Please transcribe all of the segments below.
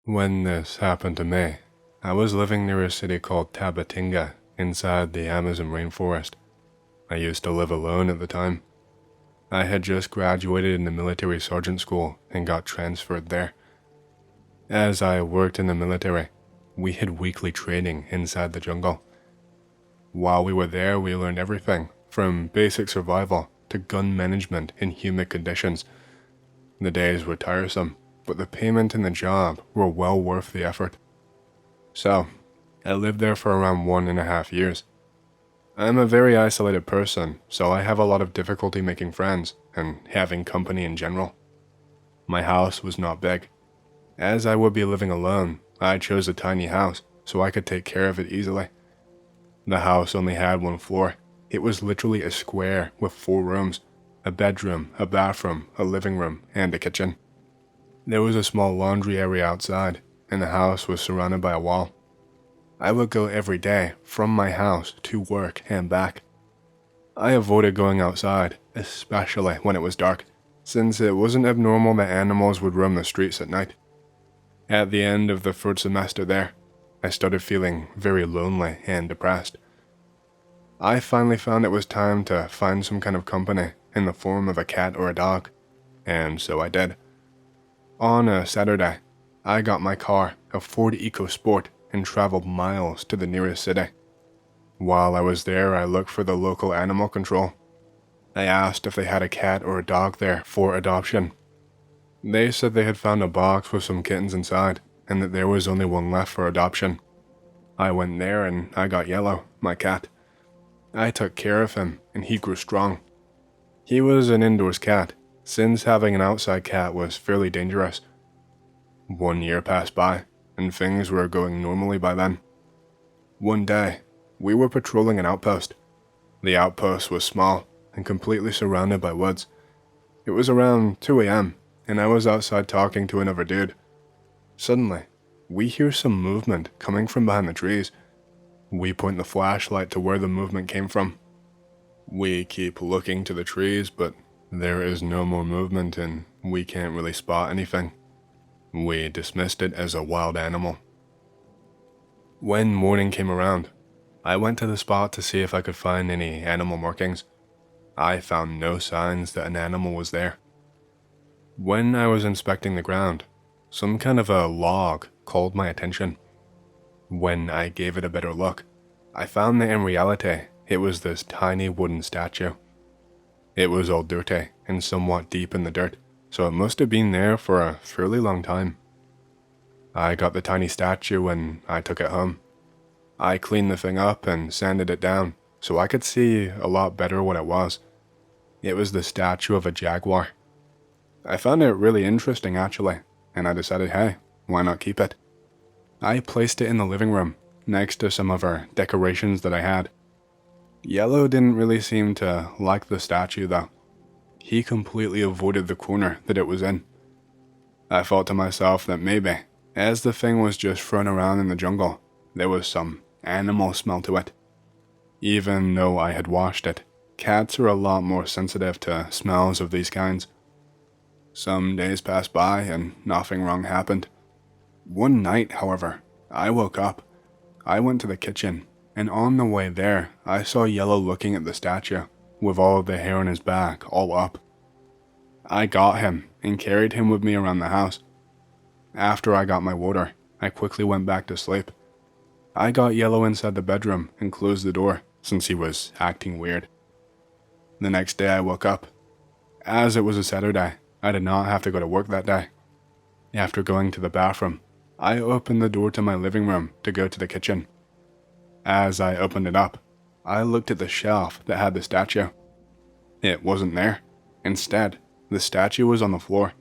When this happened to me, I was living near a city called Tabatinga inside the Amazon rainforest. I used to live alone at the time. I had just graduated in the military sergeant school and got transferred there. As I worked in the military, we had weekly training inside the jungle. While we were there, we learned everything from basic survival to gun management in humid conditions. The days were tiresome, but the payment and the job were well worth the effort. So, I lived there for around 1.5 years. I'm a very isolated person, so I have a lot of difficulty making friends and having company in general. My house was not big. As I would be living alone, I chose a tiny house so I could take care of it easily. The house only had one floor. It was literally a square with 4 rooms, a bedroom, a bathroom, a living room, and a kitchen. There was a small laundry area outside, and the house was surrounded by a wall. I would go every day from my house to work and back. I avoided going outside, especially when it was dark, since it wasn't abnormal that animals would roam the streets at night. At the end of the first semester there, I started feeling very lonely and depressed. I finally found it was time to find some kind of company in the form of a cat or a dog, and so I did. On a Saturday, I got my car, a Ford EcoSport, and traveled miles to the nearest city. While I was there, I looked for the local animal control. I asked if they had a cat or a dog there for adoption. They said they had found a box with some kittens inside, and that there was only one left for adoption. I went there and I got Yellow, my cat. I took care of him, and he grew strong. He was an indoors cat, since having an outside cat was fairly dangerous. 1 year passed by, and things were going normally by then. One day, we were patrolling an outpost. The outpost was small and completely surrounded by woods. It was around 2 a.m., and I was outside talking to another dude. Suddenly, we hear some movement coming from behind the trees. We point the flashlight to where the movement came from. We keep looking to the trees, but there is no more movement and we can't really spot anything. We dismissed it as a wild animal. When morning came around, I went to the spot to see if I could find any animal markings. I found no signs that an animal was there. When I was inspecting the ground, some kind of a log called my attention. When I gave it a better look, I found that in reality, it was this tiny wooden statue. It was all dirty and somewhat deep in the dirt, so it must have been there for a fairly long time. I got the tiny statue and I took it home. I cleaned the thing up and sanded it down so I could see a lot better what it was. It was the statue of a jaguar. I found it really interesting actually, and I decided, hey, why not keep it? I placed it in the living room, next to some other decorations that I had. Yellow didn't really seem to like the statue though. He completely avoided the corner that it was in. I thought to myself that maybe, as the thing was just thrown around in the jungle, there was some animal smell to it. Even though I had washed it, cats are a lot more sensitive to smells of these kinds. Some days passed by and nothing wrong happened. One night, however, I woke up. I went to the kitchen, and on the way there, I saw Yellow looking at the statue, with all of the hair on his back all up. I got him and carried him with me around the house. After I got my water, I quickly went back to sleep. I got Yellow inside the bedroom and closed the door since he was acting weird. The next day I woke up. As it was a Saturday, I did not have to go to work that day. After going to the bathroom, I opened the door to my living room to go to the kitchen. As I opened it up, I looked at the shelf that had the statue. It wasn't there. Instead, the statue was on the floor.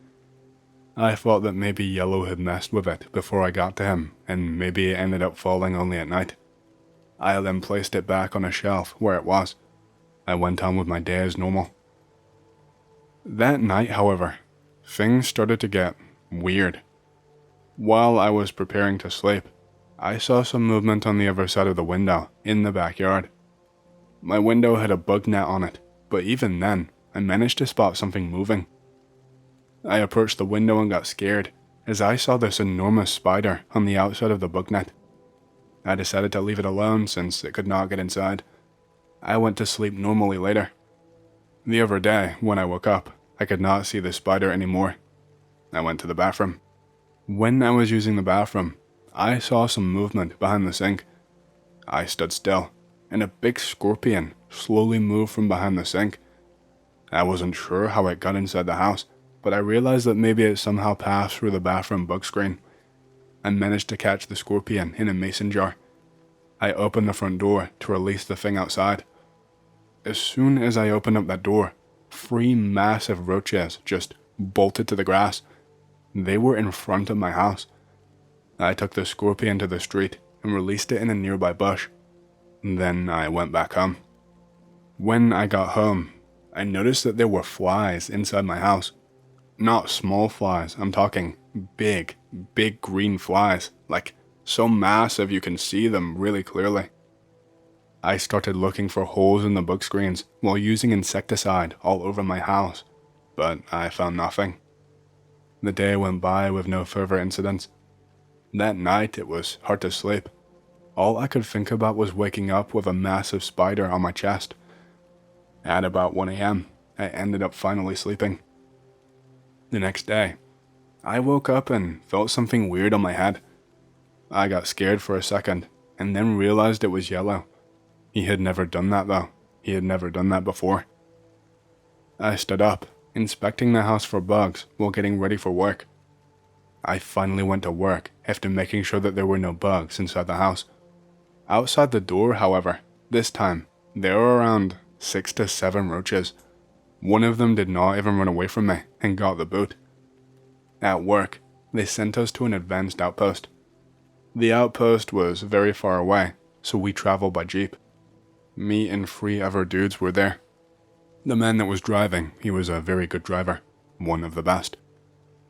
I thought that maybe Yellow had messed with it before I got to him, and maybe it ended up falling only at night. I then placed it back on a shelf where it was. I went on with my day as normal. That night, however, things started to get weird. While I was preparing to sleep, I saw some movement on the other side of the window in the backyard. My window had a bug net on it, but even then, I managed to spot something moving. I approached the window and got scared. as I saw this enormous spider on the outside of the booknet. I decided to leave it alone since it could not get inside. I went to sleep normally later. The other day, when I woke up, I could not see the spider anymore. I went to the bathroom. When I was using the bathroom, I saw some movement behind the sink. I stood still, and a big scorpion slowly moved from behind the sink. I wasn't sure how it got inside the house, but I realized that maybe it somehow passed through the bathroom book screen. I managed to catch the scorpion in a mason jar. I opened the front door to release the thing outside. As soon as I opened up that door, 3 massive roaches just bolted to the grass. They were in front of my house. I took the scorpion to the street and released it in a nearby bush. Then I went back home. When I got home, I noticed that there were flies inside my house. Not small flies, I'm talking big green flies, like so massive you can see them really clearly. I started looking for holes in the book screens while using insecticide all over my house, but I found nothing. The day went by with no further incidents. That night it was hard to sleep. All I could think about was waking up with a massive spider on my chest. At about 1 a.m., I ended up finally sleeping. The next day, I woke up and felt something weird on my head. I got scared for a second, and then realized it was Yellow. He had never done that though. He had never done that before. I stood up, inspecting the house for bugs while getting ready for work. I finally went to work after making sure that there were no bugs inside the house. Outside the door, however, this time, there were around 6 to 7 roaches. One of them did not even run away from me and got the boot. At work, they sent us to an advanced outpost. The outpost was very far away, so we traveled by jeep. Me and 3 other dudes were there. The man that was driving, he was a very good driver, one of the best.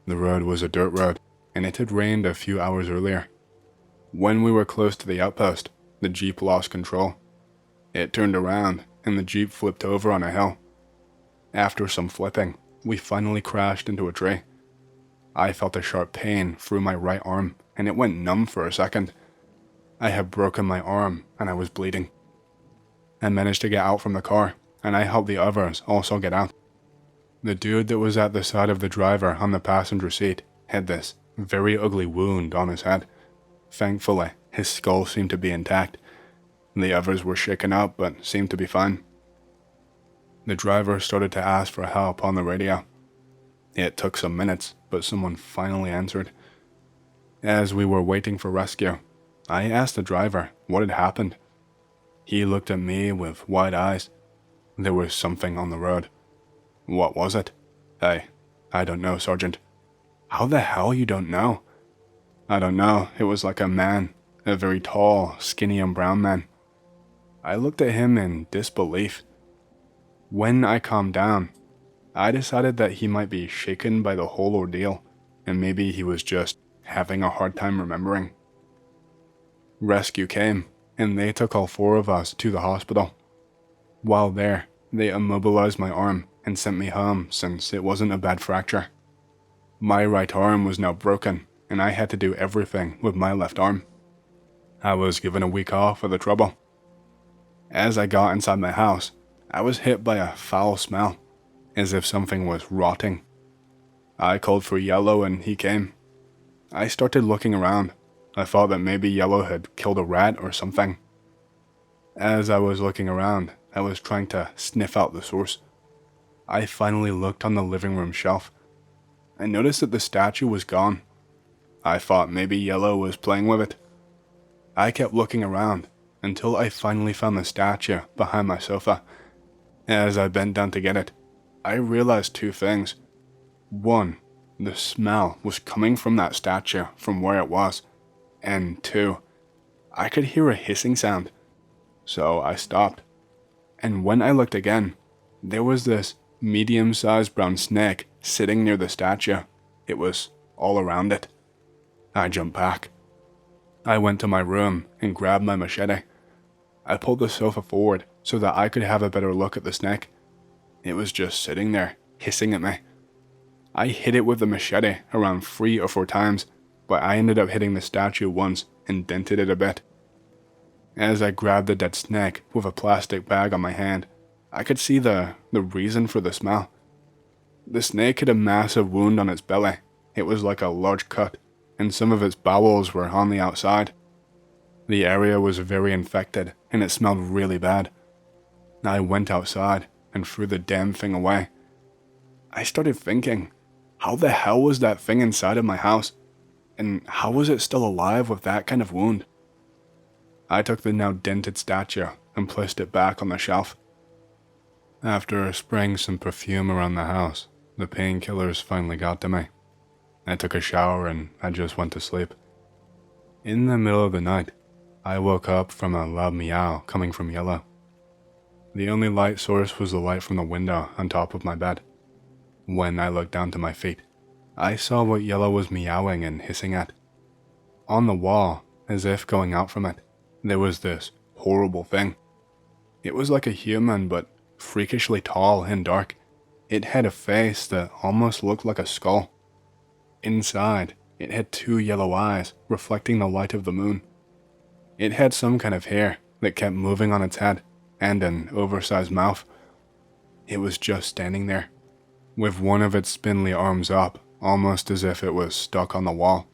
The road was a dirt road, and it had rained a few hours earlier. When we were close to the outpost, the jeep lost control. It turned around, and the jeep flipped over on a hill. After some flipping, we finally crashed into a tree. I felt a sharp pain through my right arm, and it went numb for a second. I had broken my arm, and I was bleeding. I managed to get out from the car, and I helped the others also get out. The dude that was at the side of the driver on the passenger seat had this very ugly wound on his head. Thankfully, his skull seemed to be intact. The others were shaken up but seemed to be fine. The driver started to ask for help on the radio. It took some minutes, but someone finally answered. As we were waiting for rescue, I asked the driver what had happened. He looked at me with wide eyes. There was something on the road. What was it? Hey, I don't know, Sergeant. How the hell you don't know? I don't know, it was like a man, a very tall, skinny and brown man. I looked at him in disbelief. When I calmed down, I decided that he might be shaken by the whole ordeal, and maybe he was just having a hard time remembering. Rescue came, and they took all 4 of us to the hospital. While there, they immobilized my arm and sent me home since it wasn't a bad fracture. My right arm was now broken, and I had to do everything with my left arm. I was given a week off for the trouble. As I got inside my house, I was hit by a foul smell, as if something was rotting. I called for Yellow and he came. I started looking around. I thought that maybe Yellow had killed a rat or something. As I was looking around, I was trying to sniff out the source. I finally looked on the living room shelf. I noticed that the statue was gone. I thought maybe Yellow was playing with it. I kept looking around until I finally found the statue behind my sofa. As I bent down to get it, I realized 2 things. 1, the smell was coming from that statue from where it was. And 2, I could hear a hissing sound. So I stopped. And when I looked again, there was this medium-sized brown snake sitting near the statue. It was all around it. I jumped back. I went to my room and grabbed my machete. I pulled the sofa forward so that I could have a better look at the snake. It was just sitting there, hissing at me. I hit it with the machete around 3 or 4 times, but I ended up hitting the statue once and dented it a bit. As I grabbed the dead snake with a plastic bag on my hand, I could see the reason for the smell. The snake had a massive wound on its belly. It was like a large cut, and some of its bowels were on the outside. The area was very infected, and it smelled really bad. I went outside and threw the damn thing away. I started thinking, how the hell was that thing inside of my house? And how was it still alive with that kind of wound? I took the now dented statue and placed it back on the shelf. After spraying some perfume around the house, the painkillers finally got to me. I took a shower and I just went to sleep. In the middle of the night, I woke up from a loud meow coming from Yellow. The only light source was the light from the window on top of my bed. When I looked down to my feet, I saw what Yellow was meowing and hissing at. On the wall, as if going out from it, there was this horrible thing. It was like a human, but freakishly tall and dark. It had a face that almost looked like a skull. Inside, it had 2 yellow eyes reflecting the light of the moon. It had some kind of hair that kept moving on its head, and an oversized mouth. It was just standing there, with one of its spindly arms up, almost as if it was stuck on the wall.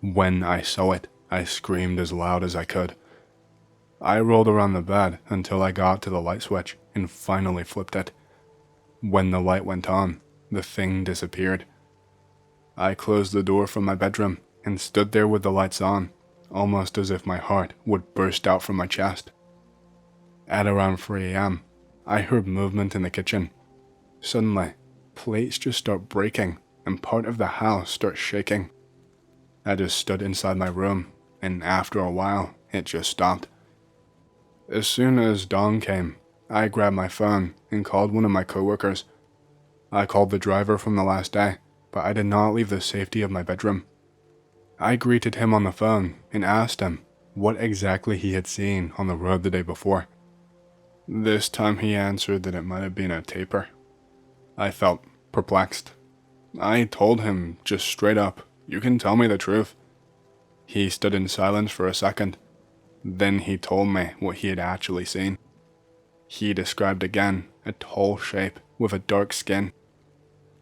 When I saw it, I screamed as loud as I could. I rolled around the bed until I got to the light switch and finally flipped it. When the light went on, the thing disappeared. I closed the door from my bedroom and stood there with the lights on, almost as if my heart would burst out from my chest. At around 3 a.m., I heard movement in the kitchen. Suddenly, plates just start breaking and part of the house starts shaking. I just stood inside my room, and after a while, it just stopped. As soon as dawn came, I grabbed my phone and called one of my coworkers. I called the driver from the last day, but I did not leave the safety of my bedroom. I greeted him on the phone and asked him what exactly he had seen on the road the day before. This time he answered that it might have been a tapir. I felt perplexed. I told him just straight up, "You can tell me the truth." He stood in silence for a second. Then he told me what he had actually seen. He described again a tall shape with a dark skin.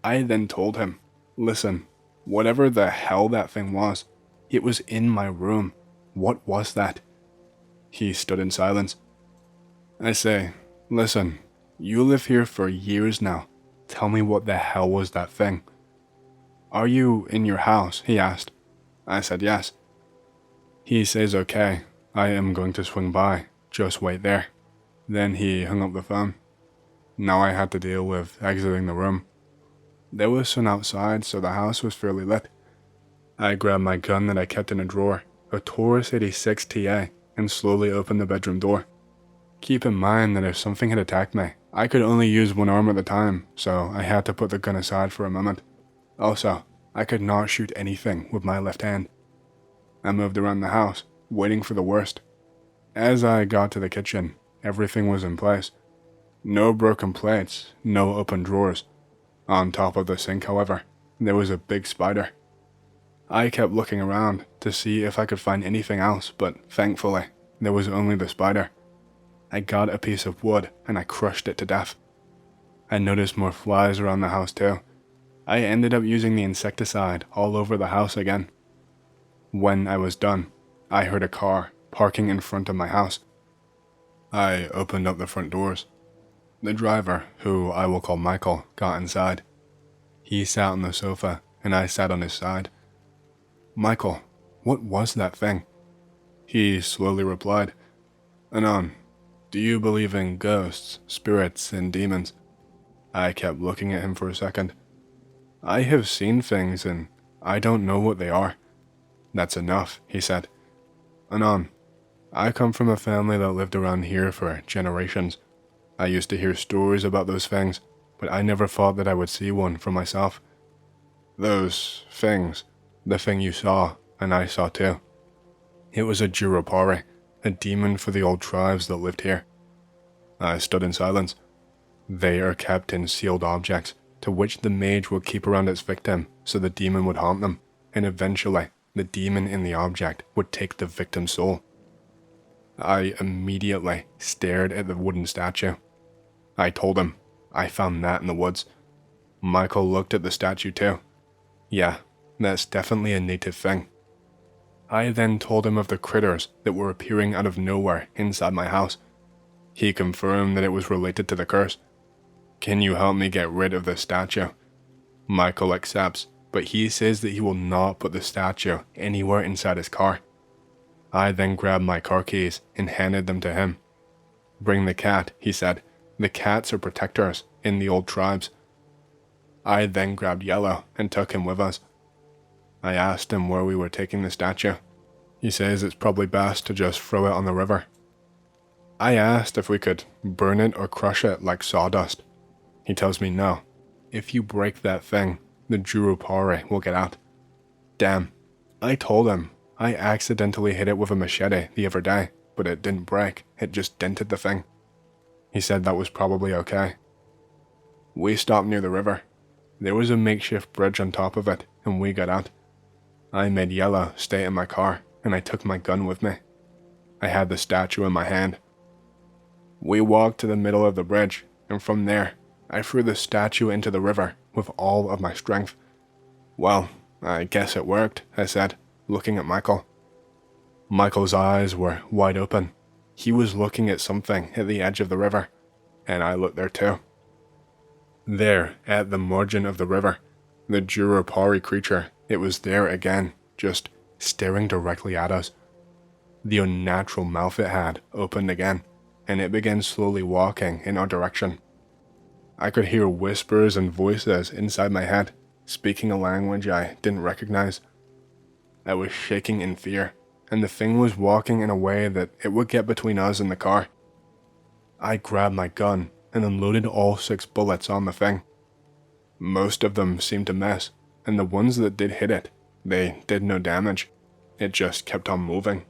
I then told him, "Listen, whatever the hell that thing was, it was in my room. What was that?" He stood in silence. I say, "Listen, you live here for years now. Tell me what the hell was that thing?" "Are you in your house?" he asked. I said yes. He says, "Okay, I am going to swing by. Just wait there." Then he hung up the phone. Now I had to deal with exiting the room. There was sun outside, so the house was fairly lit. I grabbed my gun that I kept in a drawer, a Taurus 86 TA, and slowly opened the bedroom door. Keep in mind that if something had attacked me, I could only use one arm at the time, so I had to put the gun aside for a moment. Also, I could not shoot anything with my left hand. I moved around the house, waiting for the worst. As I got to the kitchen, everything was in place. No broken plates, no open drawers. On top of the sink, however, there was a big spider. I kept looking around to see if I could find anything else, but thankfully, there was only the spider. I got a piece of wood and I crushed it to death. I noticed more flies around the house too. I ended up using the insecticide all over the house again. When I was done, I heard a car parking in front of my house. I opened up the front doors. The driver, who I will call Michael, got inside. He sat on the sofa and I sat on his side. "Michael, what was that thing?" He slowly replied, "Anon, do you believe in ghosts, spirits, and demons?" I kept looking at him for a second. "I have seen things and I don't know what they are." "That's enough," he said. "Anon, I come from a family that lived around here for generations. I used to hear stories about those things, but I never thought that I would see one for myself. Those things, the thing you saw, and I saw too. It was a Jurapari, a demon for the old tribes that lived here." I stood in silence. "They are kept in sealed objects. to which the mage would keep around its victim so the demon would haunt them, and eventually the demon in the object would take the victim's soul. I immediately stared at the wooden statue. I told him, I found that in the woods. Michael looked at the statue too. Yeah, that's definitely a native thing. I then told him of the critters that were appearing out of nowhere inside my house. He confirmed that it was related to the curse. Can you help me get rid of the statue? Michael accepts, but he says that he will not put the statue anywhere inside his car. I then grabbed my car keys and handed them to him. Bring the cat, he said. The cats are protectors in the old tribes. I then grabbed Yellow and took him with us. I asked him where we were taking the statue. He says it's probably best to just throw it on the river. I asked if we could burn it or crush it like sawdust. He tells me no. If you break that thing, the Jurupari will get out. Damn. I told him I accidentally hit it with a machete the other day, but it didn't break, it just dented the thing. He said that was probably okay. We stopped near the river. There was a makeshift bridge on top of it, and we got out. I made Yellow stay in my car, and I took my gun with me. I had the statue in my hand. We walked to the middle of the bridge, and from there, I threw the statue into the river with all of my strength. Well, I guess it worked, I said, looking at Michael. Michael's eyes were wide open. He was looking at something at the edge of the river, and I looked there too. There, at the margin of the river, the Jurupari creature, it was there again, just staring directly at us. The unnatural mouth it had opened again, and it began slowly walking in our direction. I could hear whispers and voices inside my head, speaking a language I didn't recognize. I was shaking in fear, and the thing was walking in a way that it would get between us and the car. I grabbed my gun and unloaded all 6 bullets on the thing. Most of them seemed to miss, and the ones that did hit it, they did no damage. It just kept on moving.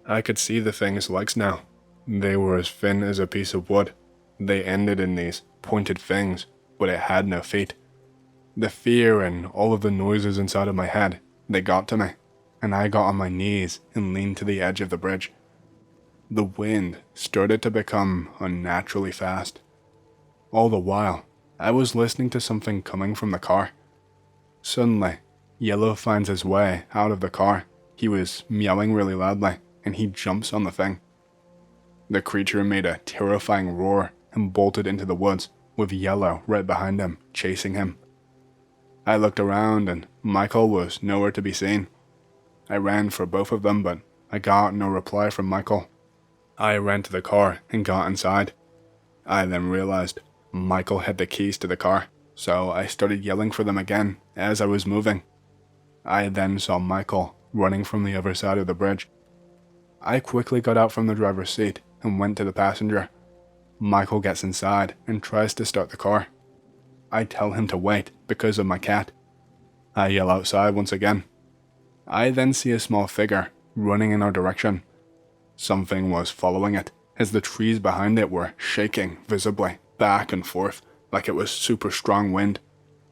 I could see the thing's legs now. They were as thin as a piece of wood. They ended in these pointed things, but it had no feet. The fear and all of the noises inside of my head, they got to me, and I got on my knees and leaned to the edge of the bridge. The wind started to become unnaturally fast. All the while, I was listening to something coming from the car. Suddenly, Yellow finds his way out of the car. He was meowing really loudly, and he jumps on the thing. The creature made a terrifying roar and bolted into the woods, with Yellow right behind him, chasing him. I looked around, and Michael was nowhere to be seen. I ran for both of them, but I got no reply from Michael. I ran to the car and got inside. I then realized Michael had the keys to the car, so I started yelling for them again as I was moving. I then saw Michael running from the other side of the bridge. I quickly got out from the driver's seat and went to the passenger. Michael gets inside and tries to start the car. I tell him to wait because of my cat. I yell outside once again. I then see a small figure running in our direction. Something was following it, as the trees behind it were shaking visibly, back and forth, like it was super strong wind.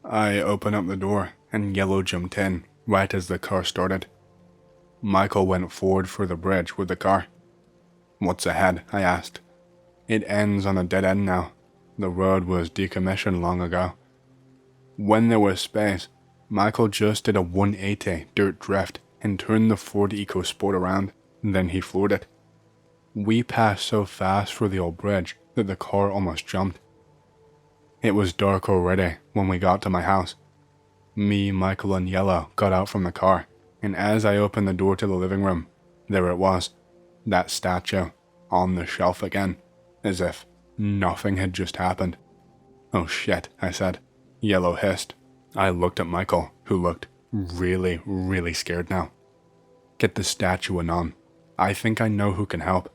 I open up the door, and Yellow jumped in, right as the car started. Michael went forward for the bridge with the car. What's ahead? I asked. It ends on a dead end now. The road was decommissioned long ago. When there was space, Michael just did a 180 dirt drift and turned the Ford EcoSport around, then he floored it. We passed so fast through the old bridge that the car almost jumped. It was dark already when we got to my house. Me, Michael, and Yellow got out from the car, and as I opened the door to the living room, there it was, that statue, on the shelf again, as if nothing had just happened. Oh shit, I said. Yellow hissed. I looked at Michael, who looked really, really scared now. Get the statue on. I think I know who can help.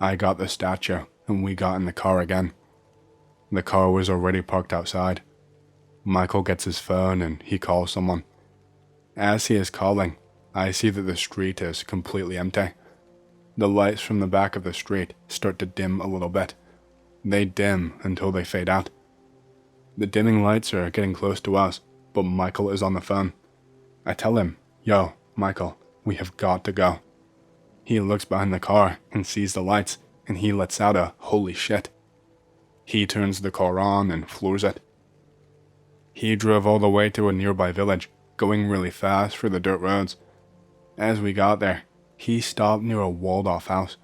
I got the statue, and we got in the car again. The car was already parked outside. Michael gets his phone and he calls someone. As he is calling, I see that the street is completely empty. The lights from the back of the street start to dim a little bit. They dim until they fade out. The dimming lights are getting close to us, but Michael is on the phone. I tell him, "Yo, Michael, we have got to go." He looks behind the car and sees the lights, and he lets out a "holy shit." He turns the car on and floors it. He drove all the way to a nearby village, going really fast for the dirt roads. As we got there, he stopped near a walled-off house.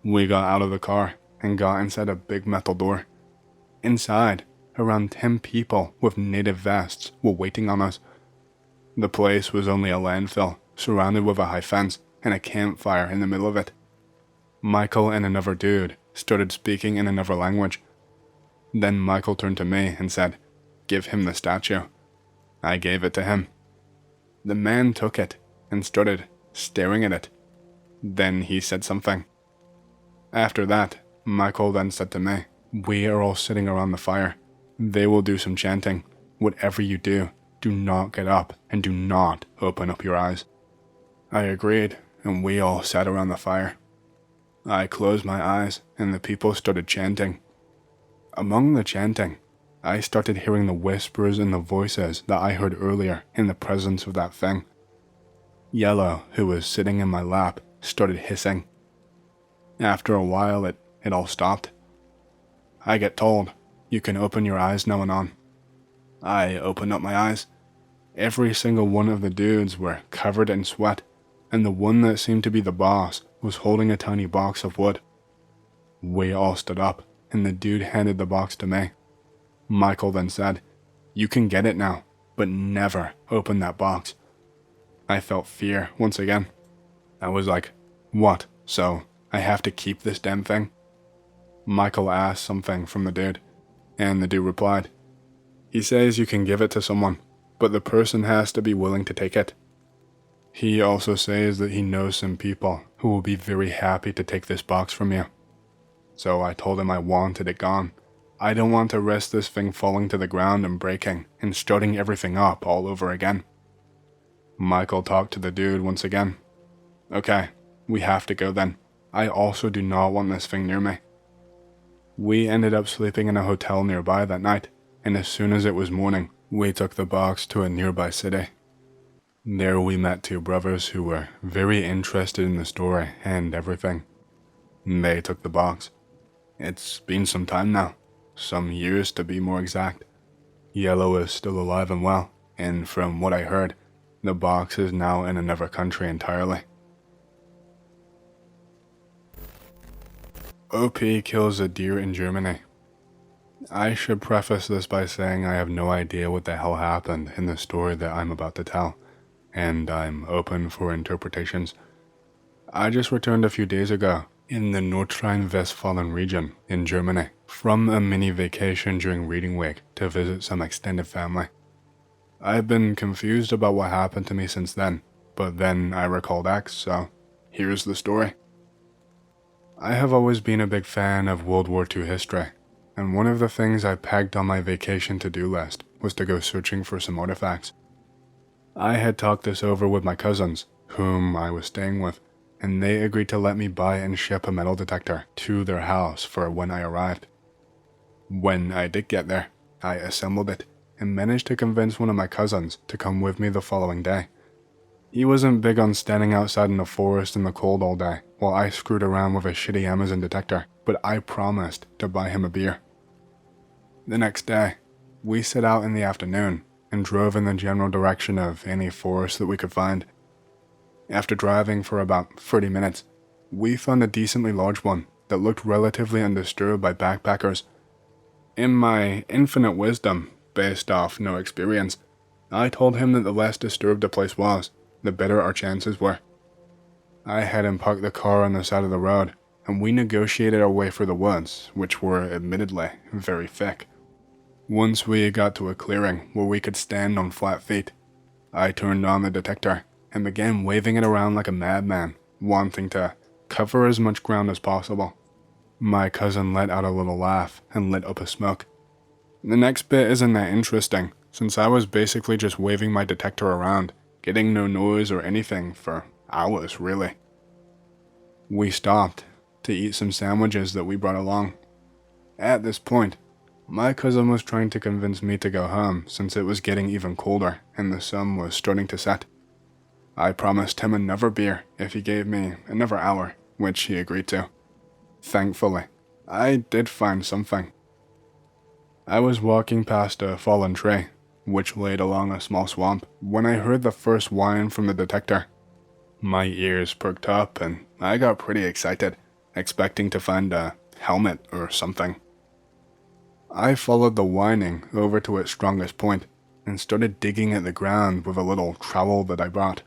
We got out of the car and got inside a big metal door. Inside, around 10 people with native vests were waiting on us. The place was only a landfill, surrounded with a high fence and a campfire in the middle of it. Michael and another dude started speaking in another language. Then Michael turned to me and said, "Give him the statue." I gave it to him. The man took it and started staring at it. Then he said something. After that, Michael then said to me, "We are all sitting around the fire. They will do some chanting. Whatever you do, do not get up and do not open up your eyes." I agreed, and we all sat around the fire. I closed my eyes, and the people started chanting. Among the chanting, I started hearing the whispers and the voices that I heard earlier in the presence of that thing. Yellow, who was sitting in my lap, started hissing. After a while, it all stopped. I get told, "You can open your eyes now and on." I opened up my eyes. Every single one of the dudes were covered in sweat, and the one that seemed to be the boss was holding a tiny box of wood. We all stood up, and the dude handed the box to me. Michael then said, "You can get it now, but never open that box." I felt fear once again. I was like, "What? So I have to keep this damn thing?" Michael asked something from the dude, and the dude replied, "He says you can give it to someone, but the person has to be willing to take it. He also says that he knows some people who will be very happy to take this box from you." So I told him I wanted it gone. I don't want to risk this thing falling to the ground and breaking and starting everything up all over again. Michael talked to the dude once again. "Okay, we have to go then. I also do not want this thing near me." We ended up sleeping in a hotel nearby that night, and as soon as it was morning, we took the box to a nearby city. There we met two brothers who were very interested in the story and everything. They took the box. It's been some time now, some years to be more exact. Yellow is still alive and well, and from what I heard, the box is now in another country entirely. OP kills a deer in Germany. I should preface this by saying I have no idea what the hell happened in the story that I'm about to tell, and I'm open for interpretations. I just returned a few days ago in the Nordrhein-Westfalen region in Germany from a mini vacation during reading week to visit some extended family. I've been confused about what happened to me since then, but then I recalled X, so here's the story. I have always been a big fan of World War II history, and one of the things I pegged on my vacation to-do list was to go searching for some artifacts. I had talked this over with my cousins, whom I was staying with, and they agreed to let me buy and ship a metal detector to their house for when I arrived. When I did get there, I assembled it and managed to convince one of my cousins to come with me the following day. He wasn't big on standing outside in the forest in the cold all day while I screwed around with a shitty Amazon detector, but I promised to buy him a beer. The next day, we set out in the afternoon and drove in the general direction of any forest that we could find. After driving for about 30 minutes, we found a decently large one that looked relatively undisturbed by backpackers. In my infinite wisdom, based off no experience, I told him that the less disturbed a place was, the better our chances were. I had him park the car on the side of the road, and we negotiated our way through the woods, which were admittedly very thick. Once we got to a clearing where we could stand on flat feet, I turned on the detector and began waving it around like a madman, wanting to cover as much ground as possible. My cousin let out a little laugh and lit up a smoke. The next bit isn't that interesting, since I was basically just waving my detector around, getting no noise or anything for hours, really. We stopped to eat some sandwiches that we brought along. At this point, My cousin was trying to convince me to go home since it was getting even colder and the sun was starting to set. I promised him another beer if he gave me another hour, which he agreed to. Thankfully, I did find something. I was walking past a fallen tree, which laid along a small swamp, when I heard the first whine from the detector. My ears perked up and I got pretty excited, expecting to find a helmet or something. I followed the whining over to its strongest point and started digging at the ground with a little trowel that I brought.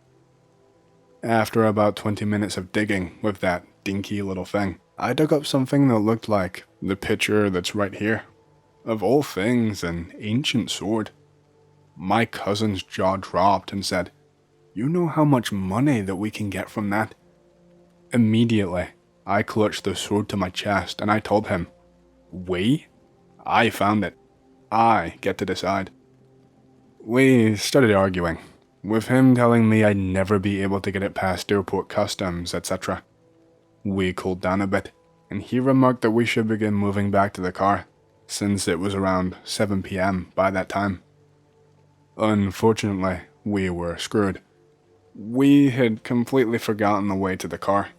After about 20 minutes of digging with that dinky little thing, I dug up something that looked like the picture that's right here. Of all things, an ancient sword. My cousin's jaw dropped and said, "You know how much money that we can get from that?" Immediately, I clutched the sword to my chest and I told him, "We? I found it. I get to decide." We started arguing, with him telling me I'd never be able to get it past airport customs, etc. We cooled down a bit, and he remarked that we should begin moving back to the car, since it was around 7 p.m. by that time. Unfortunately, we were screwed. We had completely forgotten the way to the car.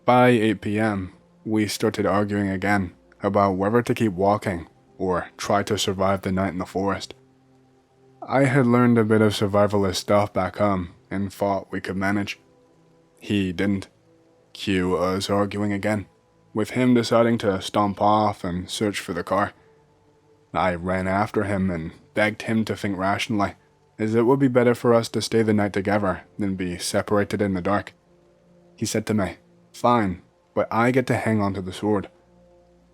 By 8 p.m., we started arguing again about whether to keep walking or try to survive the night in the forest. I had learned a bit of survivalist stuff back home and thought we could manage. He didn't. Cue us arguing again, with him deciding to stomp off and search for the car. I ran after him and begged him to think rationally, as it would be better for us to stay the night together than be separated in the dark. He said to me, "Fine, but I get to hang on to the sword."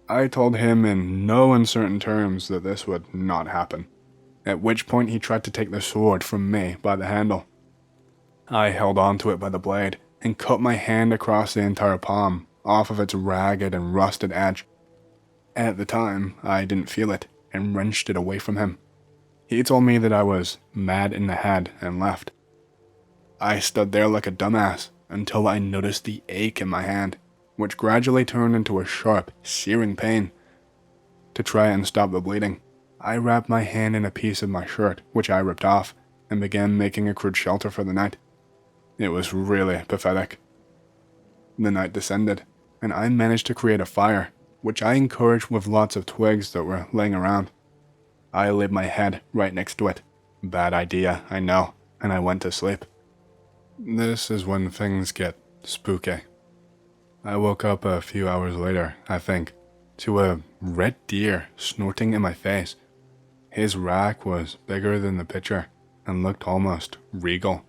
I told him in no uncertain terms that this would not happen, at which point he tried to take the sword from me by the handle. I held on to it by the blade and cut my hand across the entire palm off of its ragged and rusted edge. At the time, I didn't feel it and wrenched it away from him. He told me that I was mad in the head and left. I stood there like a dumbass until I noticed the ache in my hand, which gradually turned into a sharp, searing pain. To try and stop the bleeding, I wrapped my hand in a piece of my shirt, which I ripped off, and began making a crude shelter for the night. It was really pathetic. The night descended, and I managed to create a fire, which I encouraged with lots of twigs that were laying around. I laid my head right next to it. Bad idea, I know, and I went to sleep. This is when things get spooky. I woke up a few hours later, I think, to a red deer snorting in my face. His rack was bigger than the picture and looked almost regal.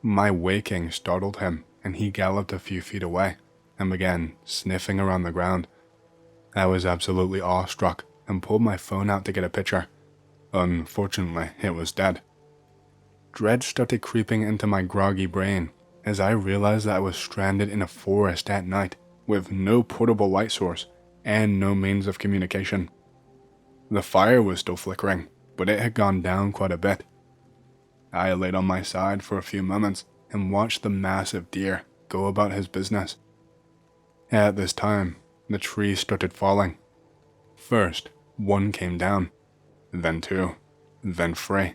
My waking startled him, and he galloped a few feet away and began sniffing around the ground. I was absolutely awestruck and pulled my phone out to get a picture. Unfortunately, it was dead. Dread started creeping into my groggy brain as I realized that I was stranded in a forest at night with no portable light source and no means of communication. The fire was still flickering, but it had gone down quite a bit. I laid on my side for a few moments and watched the massive deer go about his business. At this time, the trees started falling. First, one came down, then two, then three.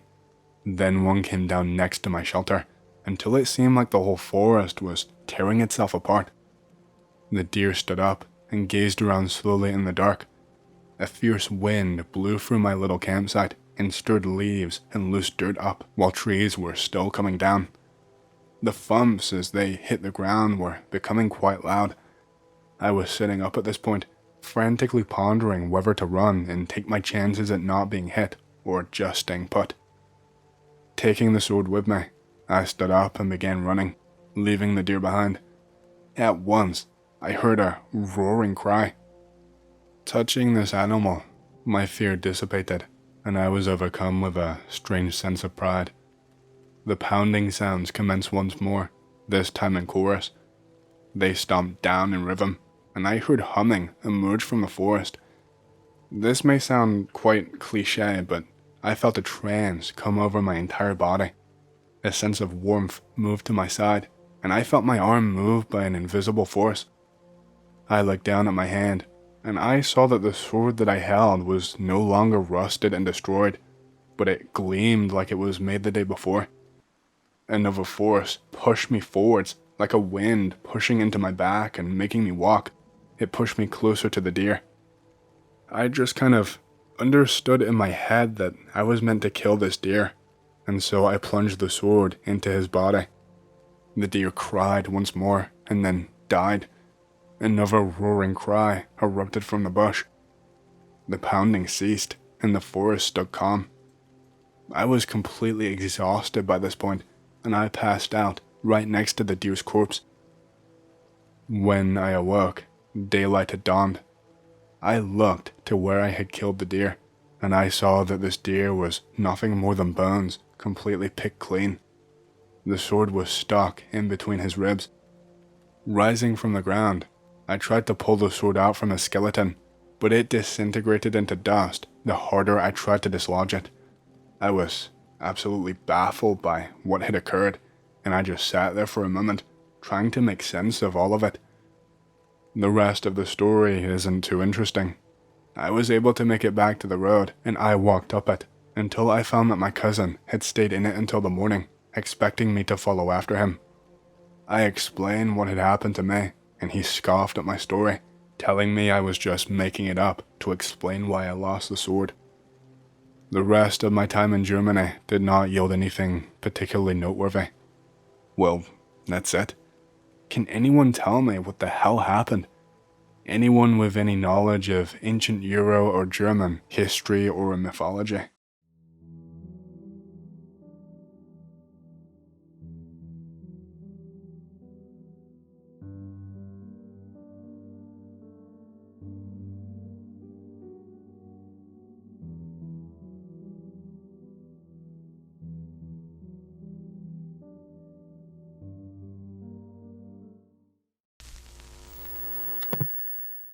Then one came down next to my shelter, until it seemed like the whole forest was tearing itself apart. The deer stood up and gazed around slowly in the dark. A fierce wind blew through my little campsite and stirred leaves and loose dirt up while trees were still coming down. The thumps as they hit the ground were becoming quite loud. I was sitting up at this point, frantically pondering whether to run and take my chances at not being hit or just staying put. Taking the sword with me, I stood up and began running, leaving the deer behind. At once, I heard a roaring cry. Touching this animal, my fear dissipated, and I was overcome with a strange sense of pride. The pounding sounds commenced once more, this time in chorus. They stomped down in rhythm, and I heard humming emerge from the forest. This may sound quite cliché, but I felt a trance come over my entire body. A sense of warmth moved to my side, and I felt my arm moved by an invisible force. I looked down at my hand, and I saw that the sword that I held was no longer rusted and destroyed, but it gleamed like it was made the day before. Another force pushed me forwards, like a wind pushing into my back and making me walk. It pushed me closer to the deer. I just kind of understood in my head that I was meant to kill this deer, and so I plunged the sword into his body. The deer cried once more, and then died. Another roaring cry erupted from the bush. The pounding ceased, and the forest stood calm. I was completely exhausted by this point, and I passed out right next to the deer's corpse. When I awoke, daylight had dawned. I looked to where I had killed the deer, and I saw that this deer was nothing more than bones, completely picked clean. The sword was stuck in between his ribs. Rising from the ground, I tried to pull the sword out from his skeleton, but it disintegrated into dust the harder I tried to dislodge it. I was absolutely baffled by what had occurred, and I just sat there for a moment, trying to make sense of all of it. The rest of the story isn't too interesting. I was able to make it back to the road, and I walked up it, until I found that my cousin had stayed in it until the morning, expecting me to follow after him. I explained what had happened to me, and he scoffed at my story, telling me I was just making it up to explain why I lost the sword. The rest of my time in Germany did not yield anything particularly noteworthy. Well, that's it. Can anyone tell me what the hell happened? Anyone with any knowledge of ancient Euro or German history or mythology?